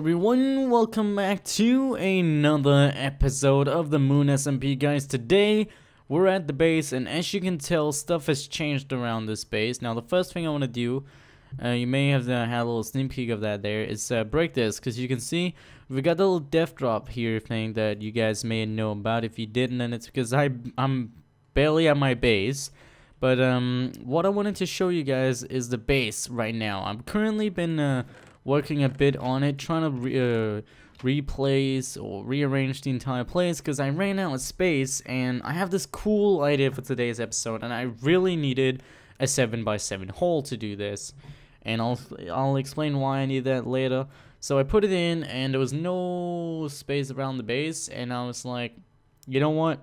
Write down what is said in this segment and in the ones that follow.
everyone, welcome back to another episode of the Moon SMP, guys. Today we're at the base, and as you can tell, stuff has changed around this base. Now the first thing I want to do, you may have had a little sneak peek of that there, is break this, because you can see we got the little death drop here thing that you guys may know about. If you didn't, then it's because I'm barely at my base. But what I wanted to show you guys is the base right now. I've currently been working a bit on it, trying to replace or rearrange the entire place because I ran out of space, and I have this cool idea for today's episode, and I really needed a 7x7 hole to do this, and I'll explain why I need that later. So I put it in, and there was no space around the base, and I was like, you know what?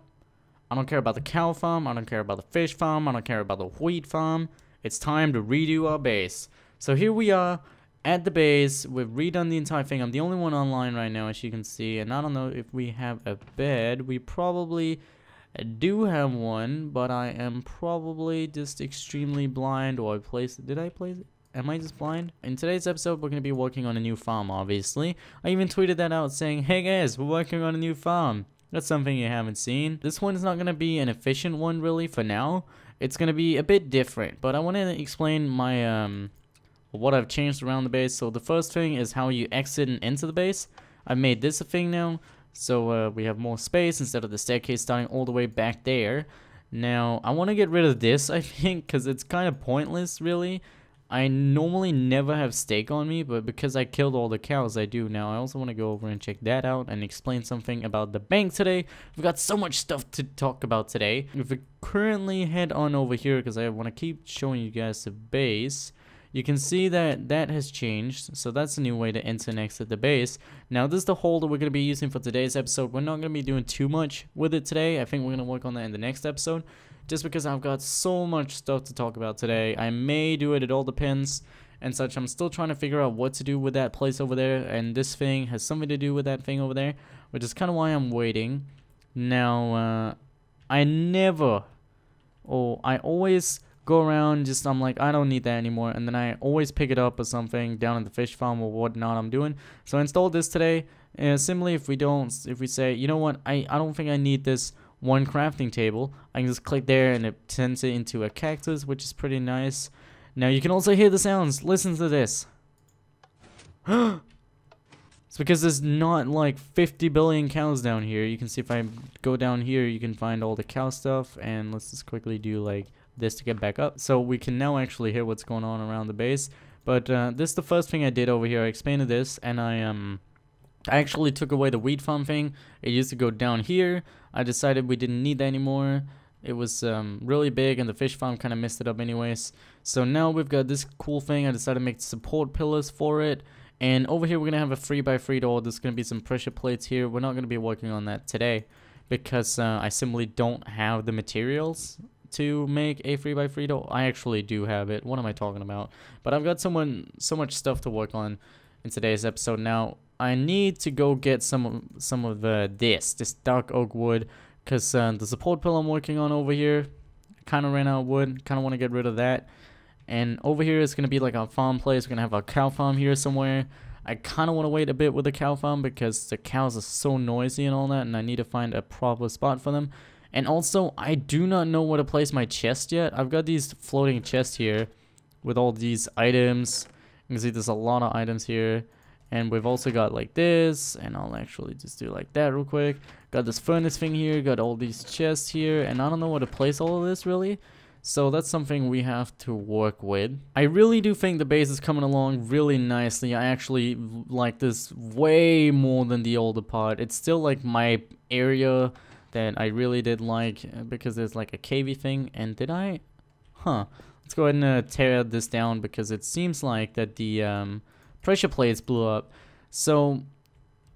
I don't care about the cow farm, I don't care about the fish farm, I don't care about the wheat farm. It's time to redo our base. So here we are at the base. We've redone the entire thing. I'm the only one online right now, as you can see, and I don't know if we have a bed. We probably do have one, but I am probably just extremely blind. Or did I place it? Am I just blind? In today's episode, we're going to be working on a new farm, obviously. I even tweeted that out saying, hey guys, we're working on a new farm. That's something you haven't seen. This one is not going to be an efficient one, really, for now. It's going to be a bit different, but I want to explain my what I've changed around the base. So the first thing is how you exit and enter the base. I've made this a thing now, so we have more space instead of the staircase starting all the way back there. Now I want to get rid of this, I think, because it's kind of pointless, really. I normally never have steak on me, but because I killed all the cows, I do now. I also want to go over and check that out and explain something about the bank today. We've got so much stuff to talk about today. If we currently head on over here, because I want to keep showing you guys the base, you can see that that has changed. So that's a new way to enter and exit the base. Now this is the hole that we're going to be using for today's episode. We're not going to be doing too much with it today. I think we're going to work on that in the next episode, just because I've got so much stuff to talk about today. I may do it, it all depends and such. I'm still trying to figure out what to do with that place over there, and this thing has something to do with that thing over there, which is kind of why I'm waiting. Now I always go around, I'm like, I don't need that anymore, and then I always pick it up or something down at the fish farm or whatnot I'm doing. So I installed this today. Similarly, if we say, you know what, I don't think I need this one crafting table, I can just click there and it turns it into a cactus, which is pretty nice. Now you can also hear the sounds. Listen to this. It's because there's not like 50 billion cows down here. You can see if I go down here, you can find all the cow stuff, and let's just quickly do like this to get back up, so we can now actually hear what's going on around the base. But this is the first thing I did over here. I expanded this, and I actually took away the wheat farm thing. It used to go down here. I decided we didn't need that anymore. It was really big, and the fish farm kind of messed it up anyways. So now we've got this cool thing. I decided to make support pillars for it. And over here we're going to have a 3x3 door. There's going to be some pressure plates here. We're not going to be working on that today because I simply don't have the materials to make a 3x3 door. I actually do have it. What am I talking about? But I've got so much stuff to work on in today's episode. Now I need to go get some of this dark oak wood, because the support pillar I'm working on over here kind of ran out of wood. Kind of want to get rid of that. And over here is going to be like our farm place. We're going to have our cow farm here somewhere. I kind of want to wait a bit with the cow farm because the cows are so noisy and all that, and I need to find a proper spot for them. And also, I do not know where to place my chest yet. I've got these floating chests here with all these items. You can see there's a lot of items here. And we've also got like this, and I'll actually just do like that real quick. Got this furnace thing here, got all these chests here, and I don't know where to place all of this really. So that's something we have to work with. I really do think the base is coming along really nicely. I actually like this way more than the older part. It's still like my area that I really did like, because there's like a cavey thing. And did I? Let's go ahead and tear this down, because it seems like that the pressure plates blew up. So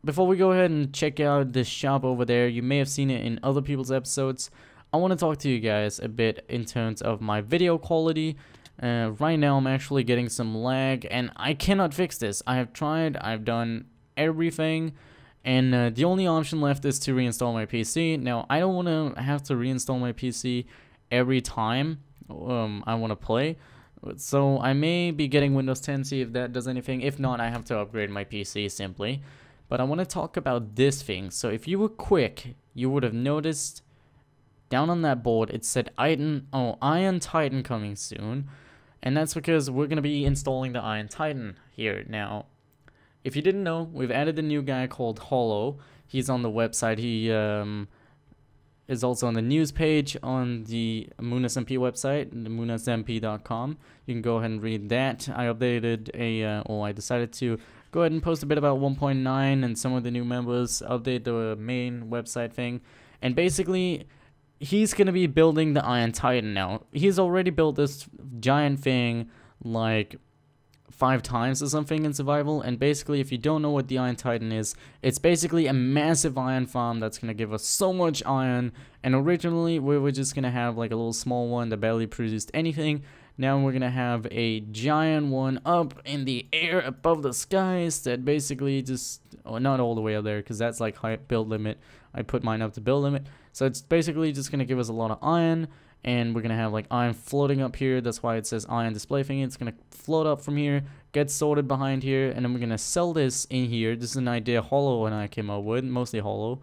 before we go ahead and check out this shop over there, you may have seen it in other people's episodes. I want to talk to you guys a bit in terms of my video quality. Right now I'm actually getting some lag, and I cannot fix this. I have tried, I've done everything, and the only option left is to reinstall my PC. Now I don't want to have to reinstall my PC every time I want to play. So I may be getting Windows 10, see if that does anything. If not, I have to upgrade my PC simply. But I want to talk about this thing. So if you were quick, you would have noticed down on that board it said Iron Titan coming soon. And that's because we're going to be installing the Iron Titan here. Now, if you didn't know, we've added a new guy called Hollow. He's on the website. He is also on the news page on the Moon SMP website, the moonsmp.com. You can go ahead and read that. I updated I decided to go ahead and post a bit about 1.9 and some of the new members, update the main website thing. And basically, he's going to be building the Iron Titan now. He's already built this giant thing like 5 times or something in survival, and basically if you don't know what the Iron Titan is, it's basically a massive iron farm that's gonna give us so much iron. And originally we were just gonna have like a little small one that barely produced anything. Now we're gonna have a giant one up in the air above the skies that basically just, not all the way up there because that's like high build limit. I put mine up to build limit, so it's basically just gonna give us a lot of iron. And we're gonna have like iron floating up here. That's why it says iron display thing. It's gonna float up from here, get sorted behind here, and then we're gonna sell this in here. This is an idea Hollow and I came up with, mostly Hollow.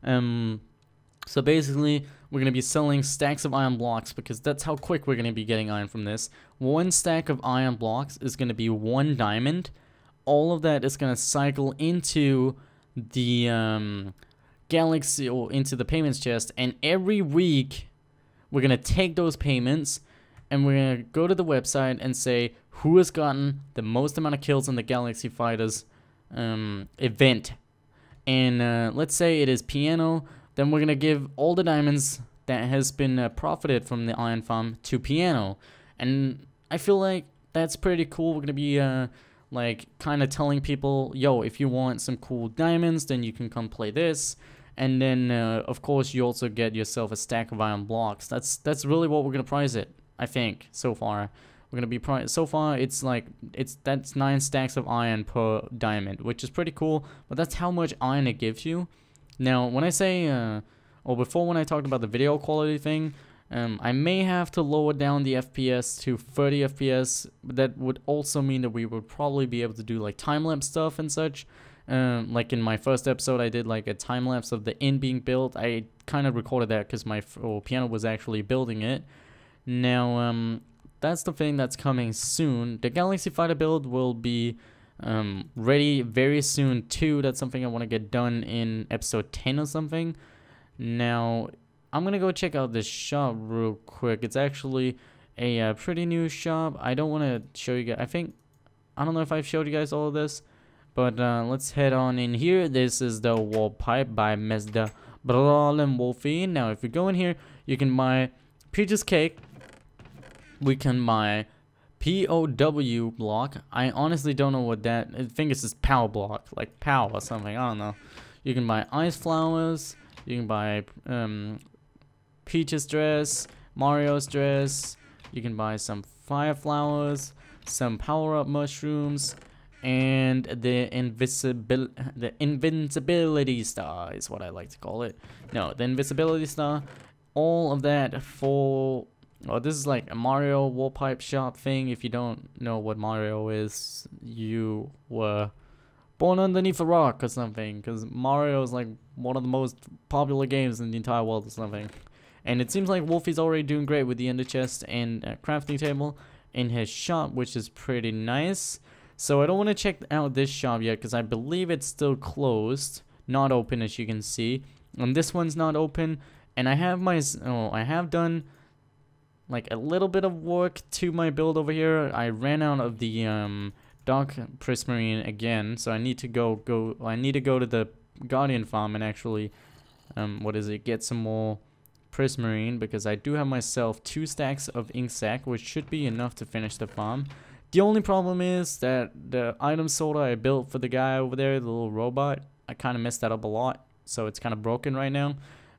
So basically we're gonna be selling stacks of iron blocks because that's how quick we're gonna be getting iron from this. 1 stack of iron blocks is gonna be 1 diamond. All of that is gonna cycle into the galaxy, or into the payments chest, and every week we're going to take those payments and we're going to go to the website and say who has gotten the most amount of kills in the Galaxy Fighters event. And let's say it is Piano, then we're going to give all the diamonds that has been profited from the iron farm to Piano. And I feel like that's pretty cool. We're going to be like kind of telling people, yo, if you want some cool diamonds, then you can come play this. And then, of course, you also get yourself a stack of iron blocks. That's really what we're gonna price it. I think so far we're gonna be so far that's 9 stacks of iron per diamond, which is pretty cool. But that's how much iron it gives you. Now, when I say, before when I talked about the video quality thing, I may have to lower down the FPS to 30 FPS. But that would also mean that we would probably be able to do like time-lapse stuff and such. Like in my first episode, I did like a time lapse of the inn being built. I kind of recorded that because my Piano was actually building it. Now, that's the thing that's coming soon. The Galaxy Fighter build will be ready very soon too. That's something I want to get done in episode 10 or something. Now, I'm gonna go check out this shop real quick. It's actually a pretty new shop. I don't want to show you guys. I don't know if I've showed you guys all of this. But let's head on in here. This is the wall pipe by Mr. Brawlin' Wolfie. Now, if you go in here, you can buy Peach's Cake. We can buy POW block. I honestly don't know what that. I think it's just power block, like power or something. I don't know. You can buy ice flowers. You can buy Peach's dress, Mario's dress. You can buy some fire flowers, some power up mushrooms. And the invincibility star is what I like to call it. No, the invisibility star. All of that for... Oh, this is like a Mario wall pipe shop thing. If you don't know what Mario is, you were born underneath a rock or something. Because Mario is like one of the most popular games in the entire world or something. And it seems like Wolfie's already doing great with the ender chest and crafting table in his shop, which is pretty nice. So I don't want to check out this shop yet because I believe it's still closed, not open as you can see. And this one's not open. And I have I have done like a little bit of work to my build over here. I ran out of the dark prismarine again, so I need to go to the Guardian farm and actually get some more prismarine, because I do have myself 2 stacks of ink sac, which should be enough to finish the farm. The only problem is that the item sorter I built for the guy over there, the little robot, I kind of messed that up a lot, so it's kind of broken right now.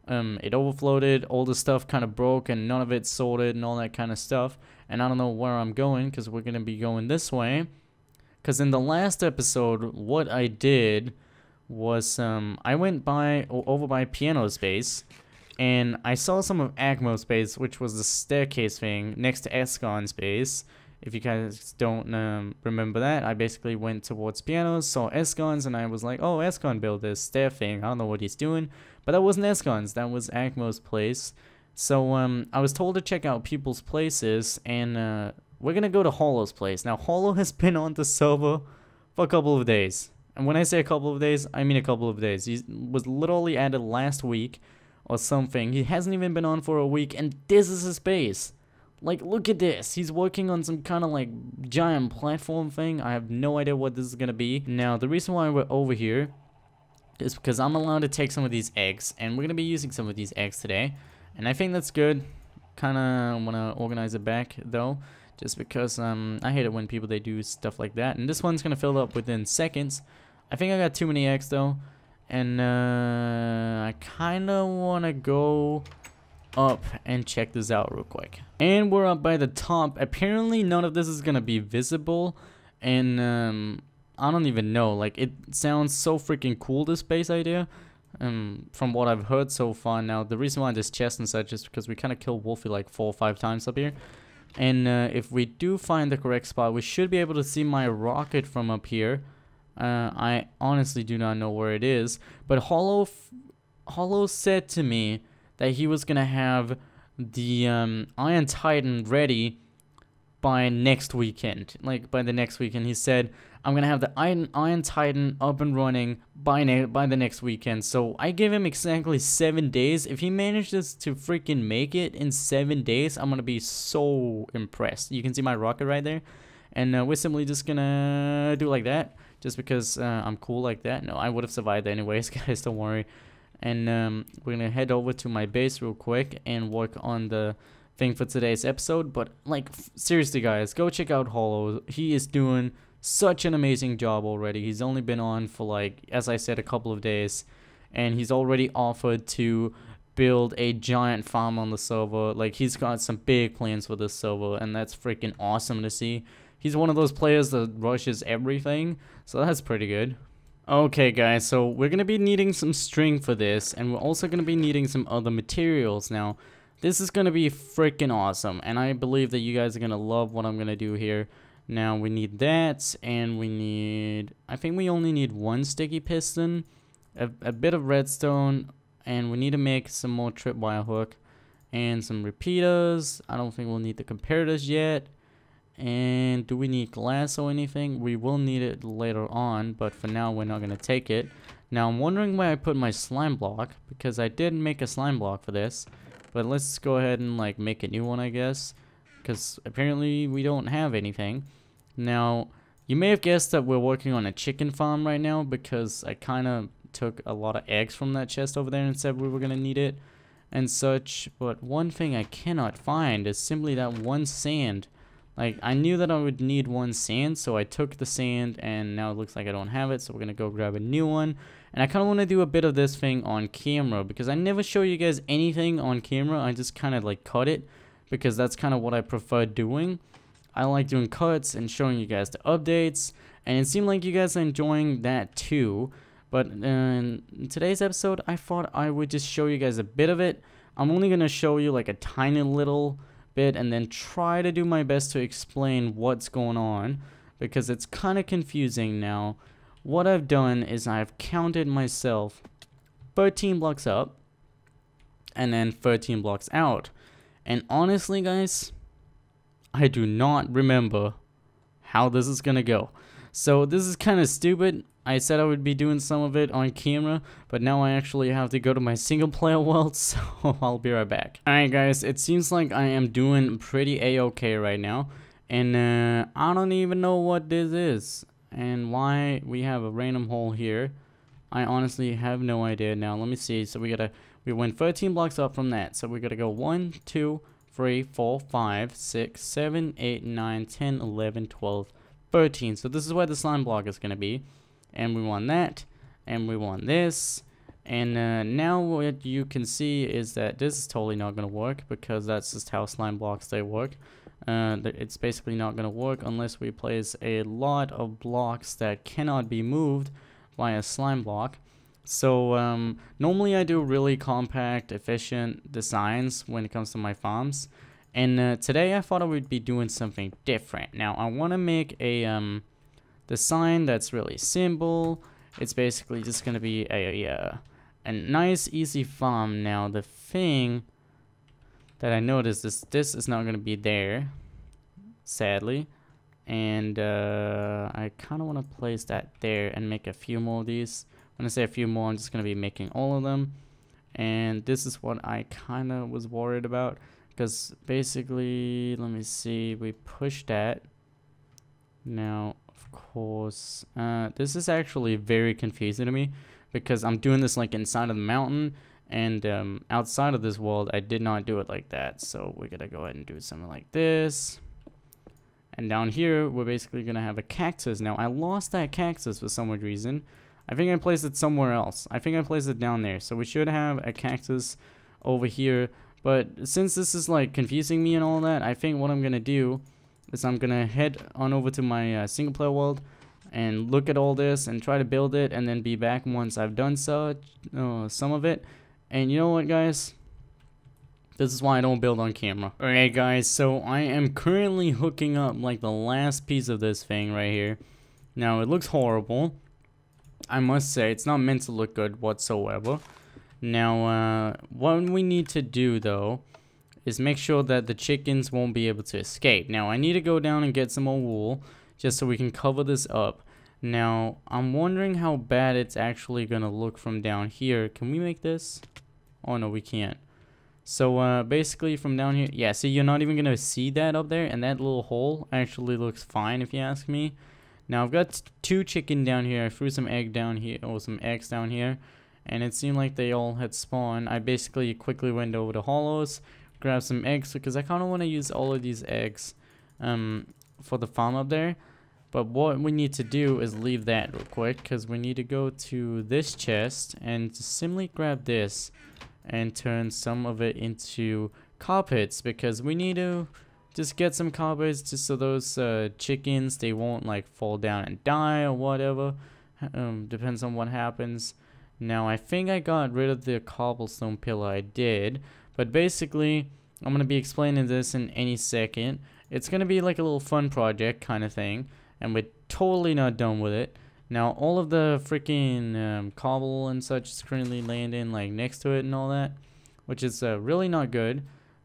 It overfloated, all the stuff kind of broke, and none of it's sorted and all that kind of stuff. And I don't know where I'm going, because we're going to be going this way. Because in the last episode, what I did was I went over by Piano's base, and I saw some of Agmo's base, which was the staircase thing next to Escon's base. If you guys don't remember that, I basically went towards pianos, saw Escons, and I was like, oh, Escon built this stair thing. I don't know what he's doing. But that wasn't Escon's, that was Acmo's place. So I was told to check out people's places, and we're gonna go to Hollow's place. Now, Hollow has been on the server for a couple of days. And when I say a couple of days, I mean a couple of days. He was literally added last week or something. He hasn't even been on for a week, and this is his base. Like, look at this. He's working on some kind of, like, giant platform thing. I have no idea what this is gonna be. Now, the reason why we're over here is because I'm allowed to take some of these eggs, and we're gonna be using some of these eggs today. And I think that's good. Kinda wanna organize it back, though, just because, I hate it when people, they do stuff like that. And this one's gonna fill up within seconds. I think I got too many eggs, though. And, I kinda wanna go up and check this out real quick. And we're up by the top. Apparently none of this is gonna be visible, and I don't even know, like, it sounds so freaking cool, this base idea, from what I've heard so far. Now, the reason why this chest and such is because we kind of killed Wolfie like 4 or 5 times up here, and if we do find the correct spot, we should be able to see my rocket from up here. I honestly do not know where it is, but Hollow said to me that he was gonna have the Iron Titan ready by next weekend. Like, by the next weekend, he said, I'm gonna have the Iron Titan up and running by the next weekend. So I gave him exactly 7 days. If he manages to freaking make it in 7 days, I'm gonna be so impressed. You can see my rocket right there, and we're simply just gonna do like that, just because I'm cool like that. No, I would have survived anyways, guys, don't worry. And we're gonna head over to my base real quick and work on the thing for today's episode. But, like, seriously, guys, go check out Hollow. He is doing such an amazing job already. He's only been on for, like, as I said, a couple of days, and he's already offered to build a giant farm on the server. Like, he's got some big plans for this server, and that's freaking awesome to see. He's one of those players that rushes everything, so that's pretty good. Okay, guys, so we're gonna be needing some string for this, and we're also gonna be needing some other materials. Now, this is gonna be freaking awesome, and I believe that you guys are gonna love what I'm gonna do here. Now, we need that, and we need, I think we only need 1 sticky piston, a bit of redstone, and we need to make some more tripwire hook, and some repeaters. I don't think we'll need the comparators yet. And do we need glass or anything? We will need it later on, but for now we're not going to take it. Now, I'm wondering where I put my slime block, because I did make a slime block for this. But let's go ahead and, like, make a new one, I guess, because apparently we don't have anything. Now, you may have guessed that we're working on a chicken farm right now, because I kind of took a lot of eggs from that chest over there and said we were going to need it and such. But one thing I cannot find is simply that 1 sand. Like, I knew that I would need 1 sand, so I took the sand, and now it looks like I don't have it, so we're gonna go grab a new one. And I kind of want to do a bit of this thing on camera, because I never show you guys anything on camera. I just kind of, like, cut it, because that's kind of what I prefer doing. I like doing cuts and showing you guys the updates, and it seemed like you guys are enjoying that too. But in today's episode, I thought I would just show you guys a bit of it. I'm only gonna show you, like, a tiny little bit, and then try to do my best to explain what's going on, because it's kind of confusing. Now, what I've done is I've counted myself 13 blocks up and then 13 blocks out, and honestly, guys, I do not remember how this is gonna go. So this is kind of stupid. I said I would be doing some of it on camera, but now I actually have to go to my single player world, so I'll be right back. Alright, guys, it seems like I am doing pretty a-okay right now, and I don't even know what this is and why we have a random hole here. I honestly have no idea. Now, let me see. So we went 13 blocks up from that, so we gotta go 1, 2, 3, 4, 5, 6, 7, 8, 9, 10, 11, 12, 13. So this is where the slime block is gonna be. And we want that, and we want this, and now what you can see is that this is totally not going to work, because that's just how slime blocks they work. It's basically not going to work unless we place a lot of blocks that cannot be moved by a slime block. So normally I do really compact, efficient designs when it comes to my farms, And today I thought I would be doing something different. Now I want to make a design that's really simple. It's basically just gonna be a nice easy farm. Now the thing that I noticed is this is not gonna be there, sadly, and I kind of want to place that there and make a few more of these. When I say a few more, I'm just gonna be making all of them, and this is what I kind of was worried about, because basically, let me see, we push that. Now of course, this is actually very confusing to me, because I'm doing this like inside of the mountain, and outside of this world I did not do it like that. So we're gonna go ahead and do something like this, and down here we're basically gonna have a cactus. Now I lost that cactus for some weird reason. I think I placed it somewhere else. I think I placed it down there, so we should have a cactus over here. But since this is like confusing me and all that, I think what I'm gonna do is I'm gonna head on over to my single player world and look at all this and try to build it, and then be back once I've done some of it. And you know what, guys? This is why I don't build on camera. Alright guys, so I am currently hooking up like the last piece of this thing right here. Now it looks horrible, I must say. It's not meant to look good whatsoever. Now what we need to do though is make sure that the chickens won't be able to escape. Now I need to go down and get some more wool just so we can cover this up. Now I'm wondering how bad it's actually gonna look from down here. Can we make this? Oh no, we can't. So basically from down here, yeah, see, you're not even gonna see that up there, and that little hole actually looks fine if you ask me. Now I've got 2 chicken down here. I threw some egg down here, or some eggs down here, and it seemed like they all had spawned. I basically quickly went over to hollows, grabbed some eggs, because I kind of want to use all of these eggs for the farm up there. But what we need to do is leave that real quick, because we need to go to this chest and just simply grab this and turn some of it into carpets, because we need to just get some carpets just so those chickens, they won't like fall down and die or whatever. Depends on what happens. Now I think I got rid of the cobblestone pillar. I did, but basically I'm gonna be explaining this in any second. It's gonna be like a little fun project kind of thing, and we're totally not done with it. Now all of the freaking cobble and such is currently landing like next to it and all that, which is really not good.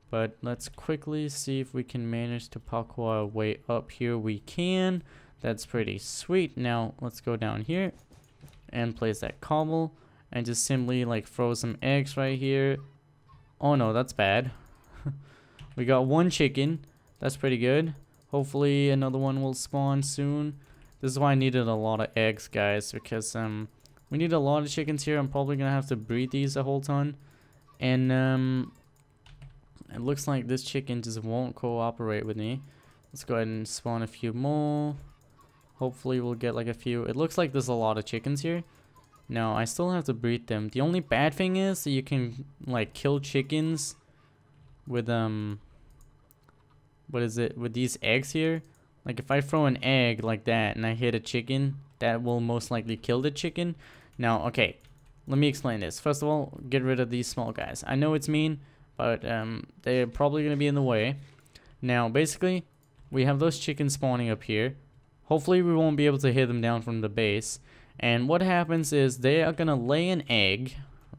But let's quickly see if we can manage to parkour our way up here. We can. That's pretty sweet. Now let's go down here and place that cobble and just simply like throw some eggs right here. Oh no, that's bad. We got 1 chicken. That's pretty good. Hopefully another one will spawn soon. This is why I needed a lot of eggs, guys, because we need a lot of chickens here. I'm probably gonna have to breed these a whole ton. And it looks like this chicken just won't cooperate with me. Let's go ahead and spawn a few more. Hopefully we'll get like a few. It looks like there's a lot of chickens here. No, I still have to breed them. The only bad thing is that you can like kill chickens with what is it, with these eggs here. Like if I throw an egg like that and I hit a chicken, that will most likely kill the chicken. Now, okay, let me explain this. First of all, get rid of these small guys. I know it's mean, but they're probably gonna be in the way. Now basically we have those chickens spawning up here. Hopefully we won't be able to hit them down from the base. And what happens is they are gonna lay an egg,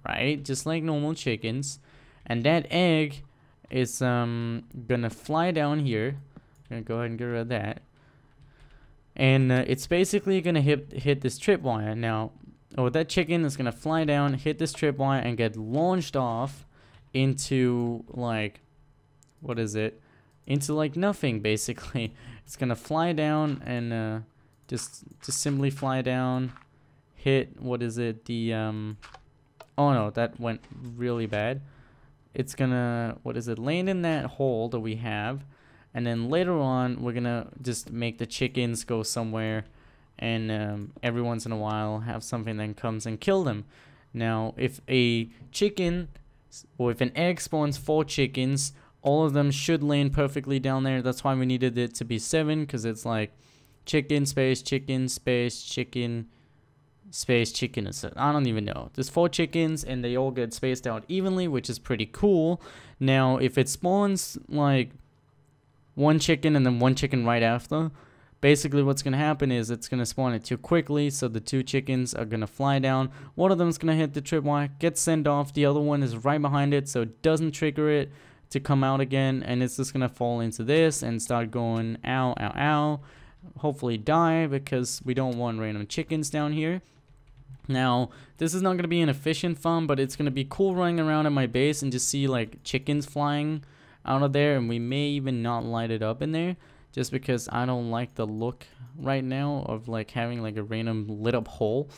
right, just like normal chickens, and that egg is gonna fly down here. I'm gonna go ahead and get rid of that, and it's basically gonna hit this tripwire. Now that chicken is gonna fly down, hit this tripwire, and get launched off into like, what is it, into like nothing. Basically it's gonna fly down and just simply fly down, hit, what is it, the oh no, that went really bad. It's gonna, what is it, land in that hole that we have, and then later on we're gonna just make the chickens go somewhere, and every once in a while have something that comes and kill them. Now if a chicken, or if an egg spawns 4 chickens, all of them should land perfectly down there. That's why we needed it to be 7, because it's like chicken space chicken space chicken space chicken is it? I don't even know. There's 4 chickens and they all get spaced out evenly, which is pretty cool. Now, if it spawns like 1 chicken and then 1 chicken right after, basically what's going to happen is it's going to spawn it too quickly, so the 2 chickens are going to fly down. One of them is going to hit the tripwire, get sent off. The other one is right behind it, so it doesn't trigger it to come out again, and it's just going to fall into this and start going ow, ow, ow. Hopefully die, because we don't want random chickens down here. Now, this is not going to be an efficient farm, but it's going to be cool running around at my base and just see like chickens flying out of there, and we may even not light it up in there just because I don't like the look right now of like having like a random lit up hole.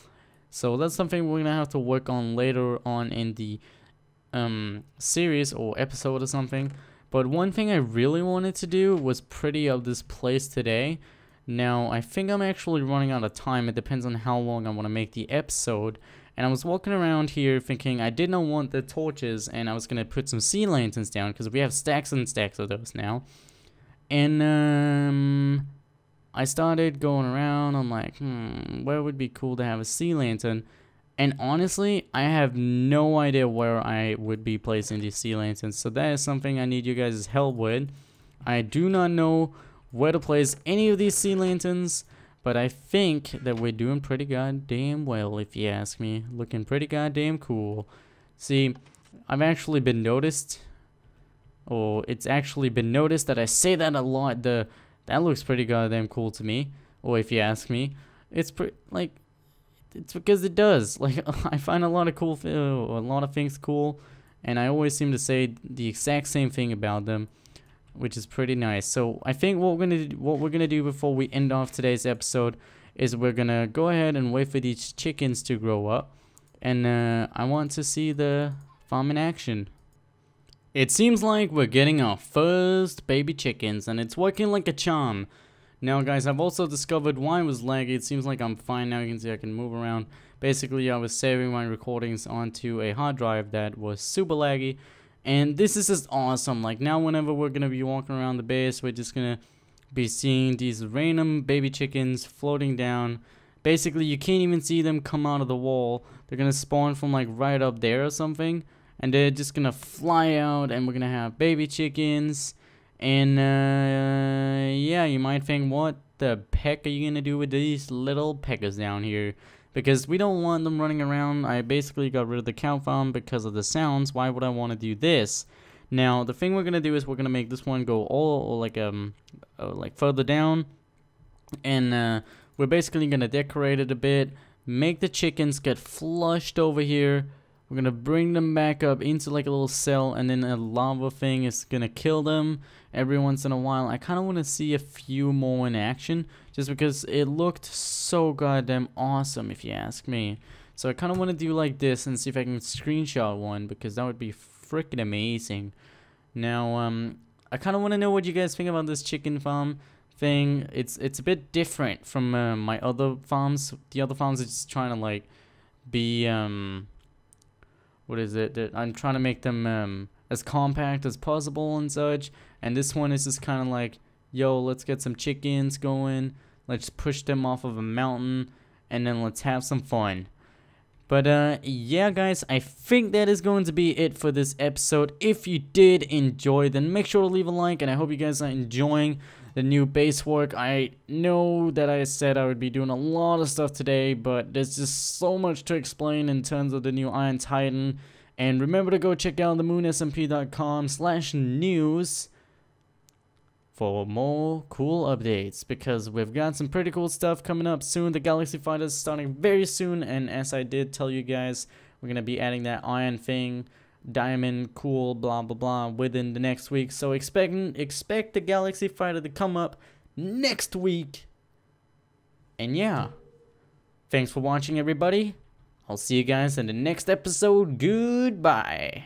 So that's something we're going to have to work on later on in the series or episode or something. But one thing I really wanted to do was pretty up this place today. Now, I think I'm actually running out of time. It depends on how long I want to make the episode. And I was walking around here thinking I did not want the torches, and I was going to put some sea lanterns down because we have stacks and stacks of those now. And I started going around. I'm like, where would be cool to have a sea lantern? And honestly, I have no idea where I would be placing these sea lanterns. So that is something I need you guys' help with. I do not know where to place any of these sea lanterns, but I think that we're doing pretty goddamn well, if you ask me. Looking pretty goddamn cool. See, I've actually been noticed, or it's actually been noticed that I say that a lot. That looks pretty goddamn cool to me, or if you ask me, it's it's because it does. Like, I find a lot of a lot of things cool, and I always seem to say the exact same thing about them, which is pretty nice. So I think what we're gonna do before we end off today's episode is we're gonna go ahead and wait for these chickens to grow up, and I want to see the farm in action. It seems like we're getting our first baby chickens, and it's working like a charm. Now guys, I've also discovered why it was laggy. It seems like I'm fine now. You can see I can move around. Basically, I was saving my recordings onto a hard drive that was super laggy. And this is just awesome. Like, now whenever we're going to be walking around the base, we're just going to be seeing these random baby chickens floating down. Basically, you can't even see them come out of the wall. They're going to spawn from like right up there or something. And they're just going to fly out, and we're going to have baby chickens. And yeah, you might think, what the heck are you going to do with these little peckers down here? Because we don't want them running around. I basically got rid of the cow farm because of the sounds. Why would I want to do this? Now, the thing we're going to do is we're going to make this one go all like further down. And we're basically going to decorate it a bit. Make the chickens get flushed over here. We're going to bring them back up into like a little cell. And then a lava thing is going to kill them every once in a while. I kind of want to see a few more in action, just because it looked so goddamn awesome, if you ask me. So I kind of want to do like this and see if I can screenshot one, because that would be freaking amazing. Now, I kind of want to know what you guys think about this chicken farm thing. It's a bit different from my other farms. The other farms are just trying to like be what is it? I'm trying to make them as compact as possible and such. And this one is just kind of like, yo, let's get some chickens going. Let's push them off of a mountain, and then let's have some fun. But yeah guys, I think that is going to be it for this episode. If you did enjoy, then make sure to leave a like, and I hope you guys are enjoying the new base work. I know that I said I would be doing a lot of stuff today, but there's just so much to explain in terms of the new Iron Titan. And remember to go check out the moonsmp.com/news for more cool updates, because we've got some pretty cool stuff coming up soon. The Galaxy Fighter is starting very soon, and as I did tell you guys, we're going to be adding that iron thing, diamond, cool, blah blah blah, within the next week. So expect the Galaxy Fighter to come up next week. And yeah, thanks for watching everybody. I'll see you guys in the next episode. Goodbye.